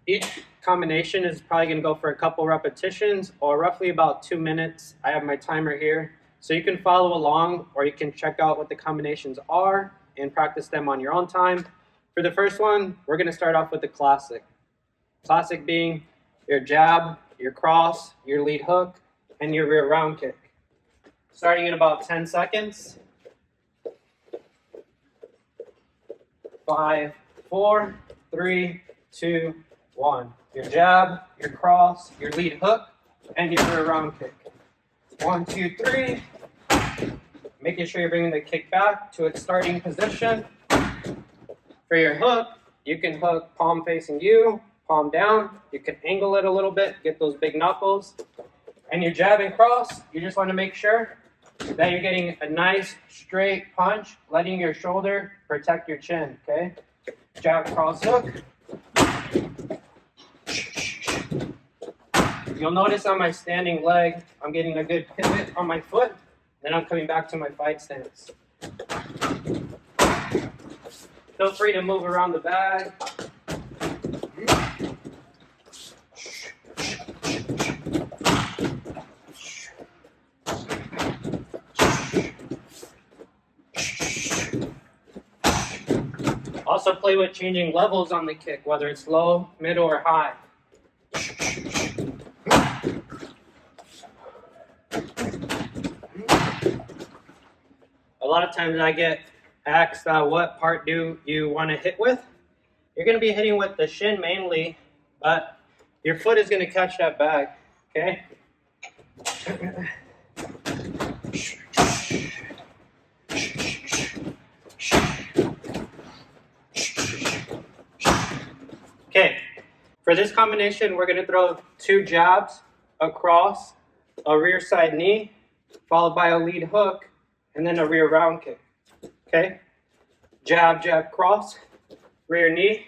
Each combination is probably going to go for a couple repetitions or roughly about 2 minutes. I have my timer here. So you can follow along or you can check out what the combinations are and practice them on your own time. For the first one, we're going to start off with the classic. Classic being your jab, your cross, your lead hook, and your rear round kick. Starting in about 10 seconds. 5, 4, 3, 2, 1. Your jab, your cross, your lead hook, and your rear round kick. 1, 2, 3. Making sure you're bringing the kick back to its starting position. For your hook, you can hook palm facing you, palm down. You can angle it a little bit, get those big knuckles. And your jab and cross, you just want to make sure that you're getting a nice straight punch, letting your shoulder protect your chin, okay? Jab, cross, hook. You'll notice on my standing leg, I'm getting a good pivot on my foot, then I'm coming back to my fight stance. Feel free to move around the bag. Also play with changing levels on the kick, whether it's low, middle, or high. A lot of times I get asked, what part do you want to hit with? You're going to be hitting with the shin mainly, but your foot is going to catch that bag, okay? Okay, for this combination, we're going to throw 2 jabs across a rear side knee, followed by a lead hook, and then a rear round kick. Okay? Jab, jab, cross, rear knee,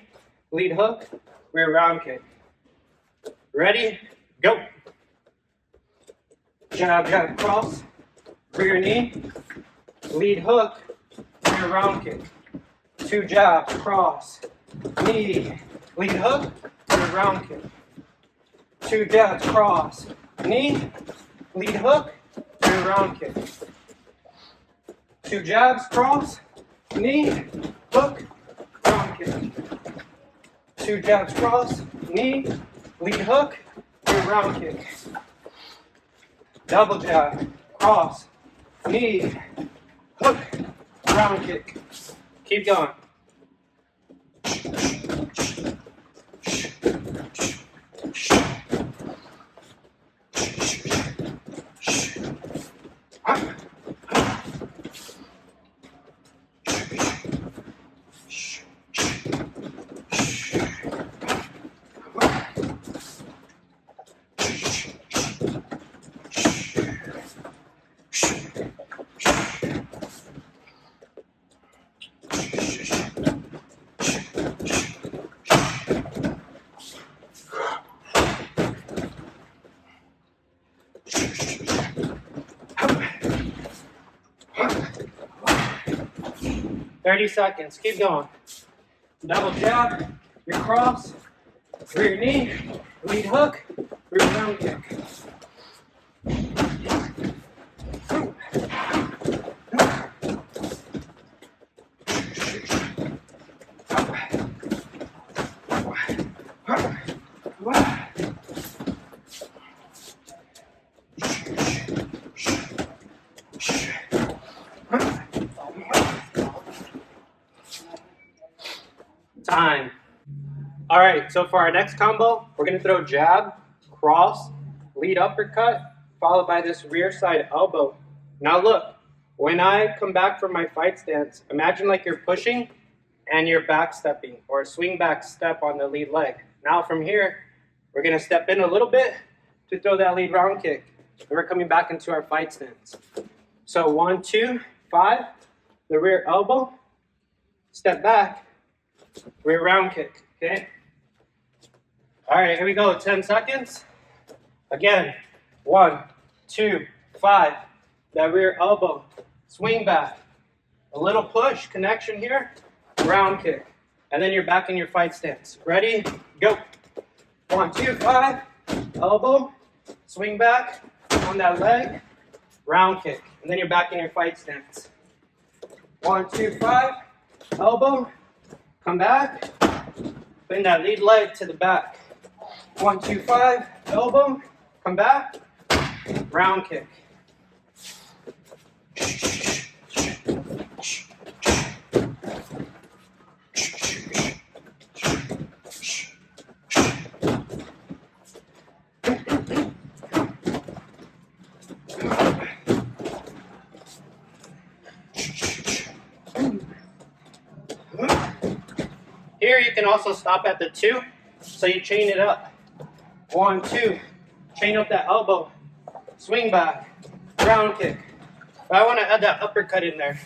lead hook, rear round kick. Ready? Go. Jab, jab, cross, rear knee, lead hook, rear round kick. 2 jabs, cross, knee, lead hook, rear round kick. 2 jabs, cross, knee, lead hook, rear round kick. 2 jabs, cross, knee, hook, round kick. 2 jabs, cross, knee, lead hook, rear round kick. Double jab, cross, knee, hook, round kick. Keep going. Up. 30 seconds. Keep going. Double jab, your cross, rear knee, lead hook, rear round kick. Time. All right, so for our next combo, we're going to throw jab, cross, lead uppercut, followed by this rear side elbow. Now look, when I come back from my fight stance, imagine like you're pushing and you're back stepping or a swing back step on the lead leg. Now from here, we're going to step in a little bit to throw that lead round kick. And we're coming back into our fight stance. So 1, 2, 5, the rear elbow, step back, rear round kick, okay? All right, here we go, 10 seconds. Again, 1, 2, 5, that rear elbow, swing back, a little push, connection here, round kick, and then you're back in your fight stance. Ready, go. 1, 2, 5. Elbow, swing back on that leg, round kick. And then you're back in your fight stance. 1, 2, 5. Elbow, come back. Bring that lead leg to the back. 1, 2, 5. Elbow, come back. Round kick. Here you can also stop at the 2, so you chain it up. 1, 2, chain up that elbow, swing back, round kick. But I want to add that uppercut in there.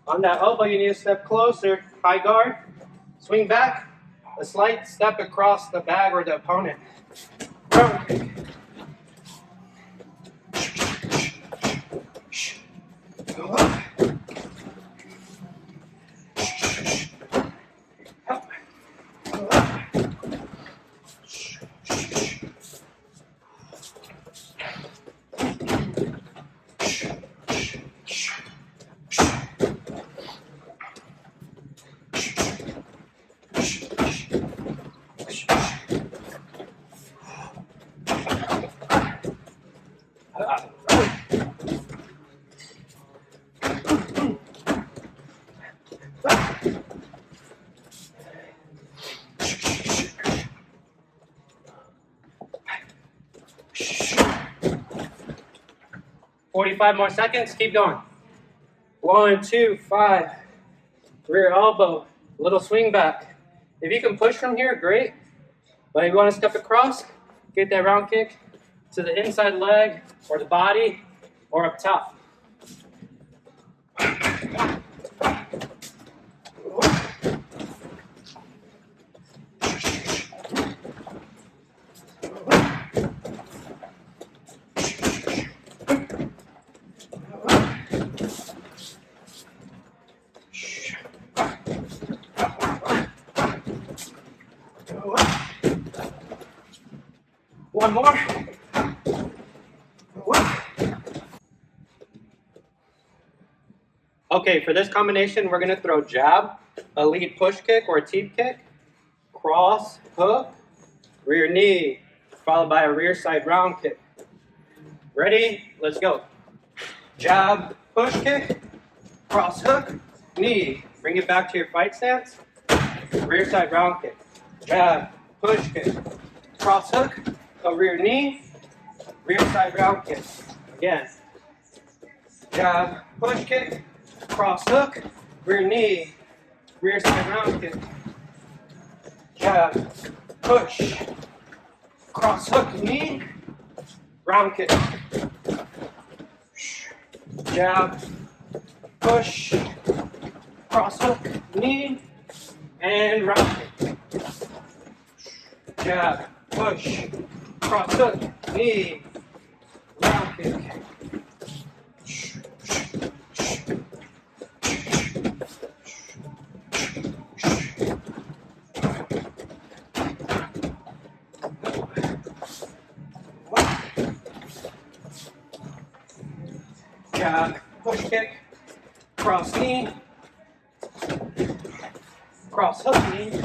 On that elbow, you need to step closer, high guard, swing back, a slight step across the bag or the opponent. Round kick. Up. 45 more seconds, keep going. 1, 2, 5. Rear elbow, little swing back. If you can push from here, great. But if you want to step across, get that round kick to the inside leg or the body or up top. One more. Okay, for this combination, we're going to throw jab, a lead push kick or a teep kick, cross, hook, rear knee, followed by a rear side round kick. Ready? Let's go. Jab, push kick, cross hook, knee. Bring it back to your fight stance. Rear side round kick. Jab, push kick, cross hook, a rear knee, rear side round kick. Again. Jab, push kick, cross hook, rear knee, rear side round kick. Jab, push, cross hook, knee, round kick. Jab, push, cross hook, knee, and round kick. Jab, push, cross hook, knee, round kick. Jab, push kick, cross knee, cross hook knee.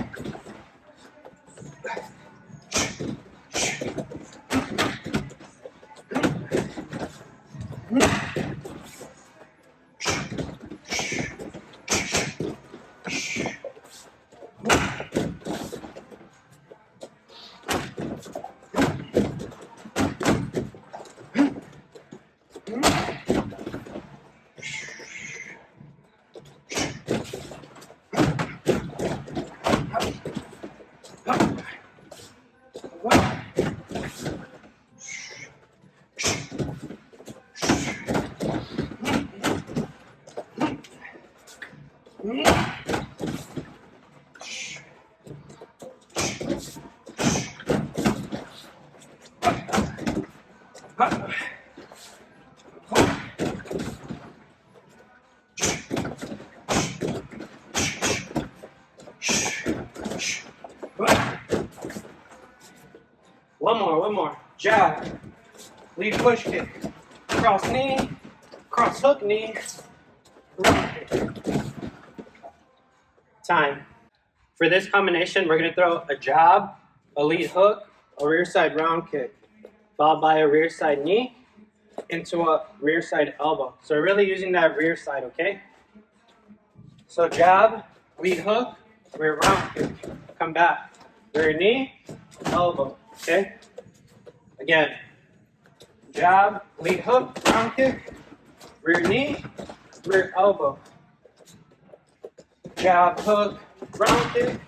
One more. Jab. Lead push kick. Cross knee. Cross hook knee. Round kick. Time. For this combination, we're going to throw a jab, a lead hook, a rear side round kick, followed by a rear side knee into a rear side elbow. So we're really using that rear side, okay? So jab, lead hook, rear round kick. Come back. Rear knee, elbow, okay? Again. Jab, lead hook, round kick, rear knee, rear elbow. Jab, hook, round kick,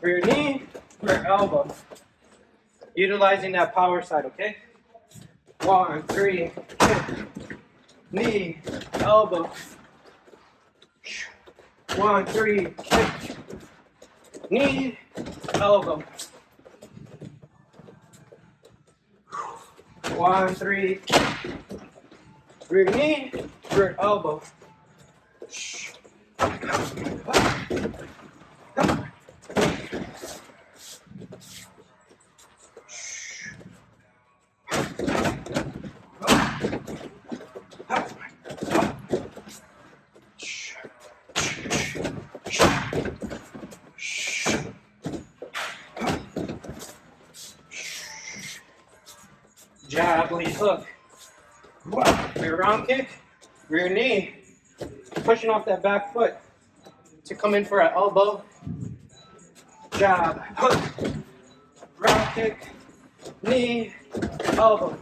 rear knee, rear elbow. Utilizing that power side, okay? 1, 3, kick, knee, elbow. 1, 3, kick, knee, elbow. 1, 3, rear knee, rear elbow. Jab, lead hook. Rear round kick, rear knee. Pushing off that back foot to come in for an elbow. Jab, hook, round kick, knee, elbow.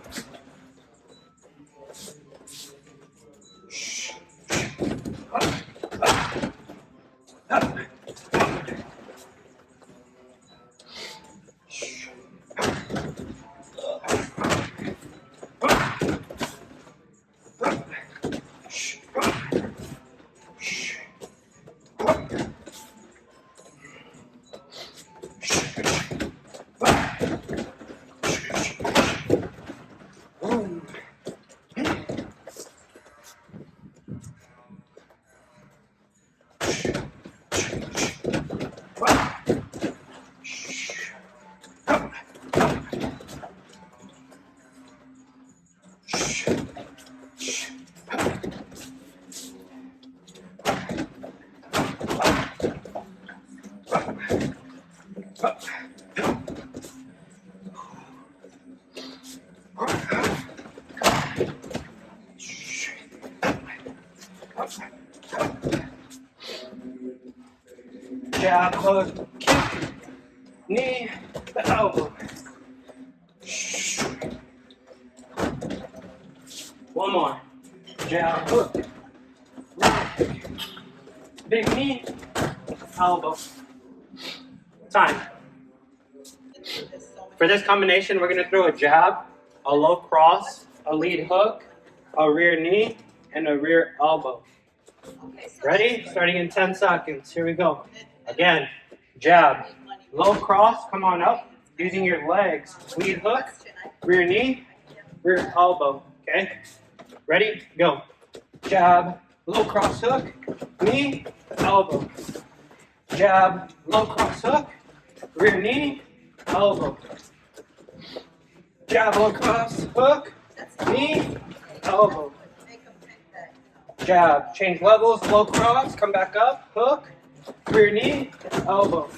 Jab, hook, kick, knee, the elbow. One more. Jab, hook, big knee, elbow. Time. For this combination, we're going to throw a jab, a low cross, a lead hook, a rear knee, and a rear elbow. Ready? Starting in 10 seconds. Here we go. Again, jab, low cross, come on up, using your legs. Lead hook, rear knee, rear elbow. Okay? Ready? Go. Jab, low cross hook, knee, elbow. Jab, low cross hook, rear knee, elbow. Jab, low cross hook, knee, elbow. Jab, change levels, low cross, come back up, hook, rear knee, elbow.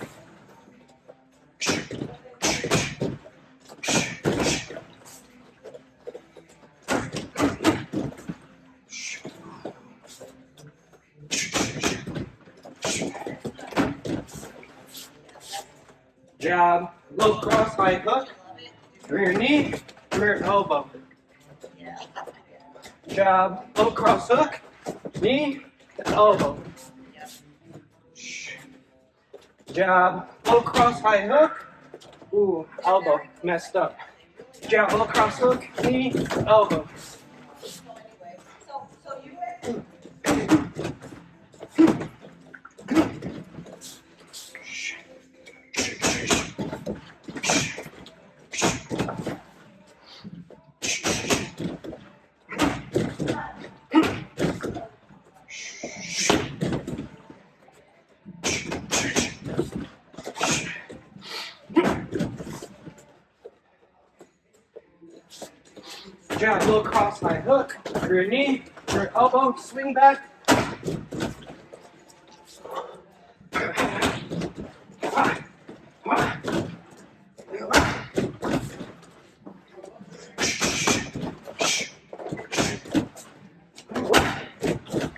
Jab, low cross, high hook, rear knee, rear elbow. Jab, low cross hook, knee, elbow. Jab, low cross, high hook. Ooh, elbow, messed up. Jab, low cross hook, knee, elbow. jab, little cross high hook, through your knee, through your elbow, swing back,